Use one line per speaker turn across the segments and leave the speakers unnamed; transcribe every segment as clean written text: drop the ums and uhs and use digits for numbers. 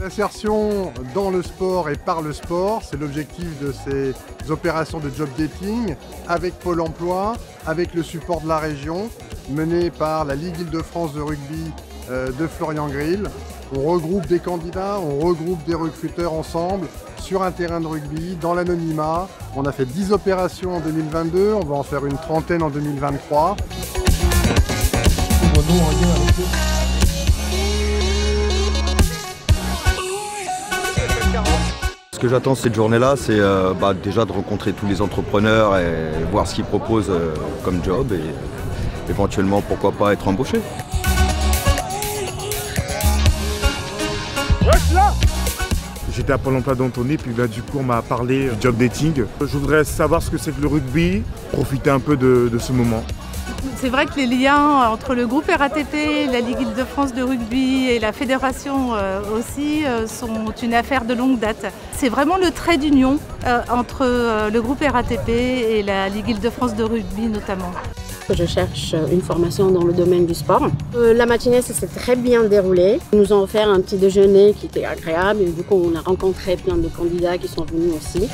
L'insertion dans le sport et par le sport, c'est l'objectif de ces opérations de job dating avec Pôle emploi, avec le support de la région, mené par la Ligue Île-de-France de rugby de Florian Grill. On regroupe des candidats, on regroupe des recruteurs ensemble sur un terrain de rugby, dans l'anonymat. On a fait 10 opérations en 2022, on va en faire une trentaine en 2023.
Ce que j'attends cette journée-là, c'est déjà de rencontrer tous les entrepreneurs et voir ce qu'ils proposent comme job et éventuellement, pourquoi pas, être embauché.
J'étais à Pôle emploi d'Antony, puis du coup on m'a parlé du job dating. Je voudrais savoir ce que c'est que le rugby, profiter un peu de ce moment.
C'est vrai que les liens entre le groupe RATP, la Ligue Île-de-France de rugby et la fédération aussi sont une affaire de longue date. C'est vraiment le trait d'union entre le groupe RATP et la Ligue Île-de-France de rugby notamment.
Je cherche une formation dans le domaine du sport. La matinée, ça s'est très bien déroulé. Ils nous ont offert un petit déjeuner qui était agréable. Et du coup, on a rencontré plein de candidats qui sont venus aussi.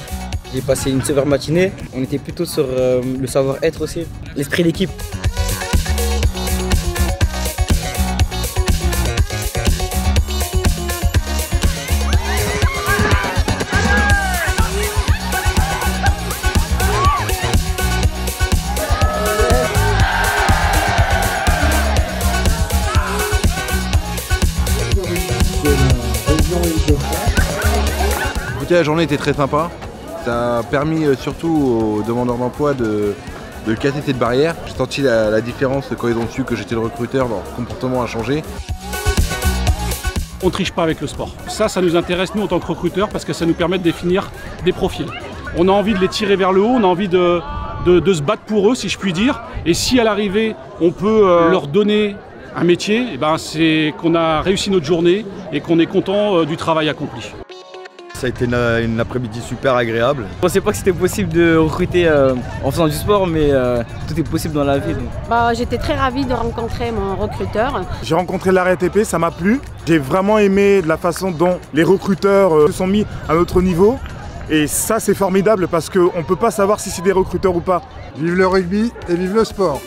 J'ai passé une super matinée. On était plutôt sur le savoir-être aussi, l'esprit d'équipe.
Écoutez, la journée était très sympa. Ça a permis surtout aux demandeurs d'emploi de casser cette barrière. J'ai senti la différence quand ils ont su que j'étais le recruteur, leur comportement a changé.
On ne triche pas avec le sport. Ça nous intéresse nous en tant que recruteurs parce que ça nous permet de définir des profils. On a envie de les tirer vers le haut, on a envie de se battre pour eux si je puis dire. Et si à l'arrivée on peut leur donner un métier, c'est qu'on a réussi notre journée et qu'on est content du travail accompli.
Ça a été une après-midi super agréable.
Je ne pensais pas que c'était possible de recruter en faisant du sport, mais tout est possible dans la vie.
J'étais très ravie de rencontrer mon recruteur.
J'ai rencontré la RATP, ça m'a plu. J'ai vraiment aimé la façon dont les recruteurs se sont mis à notre niveau. Et ça, c'est formidable parce qu'on ne peut pas savoir si c'est des recruteurs ou pas.
Vive le rugby et vive le sport!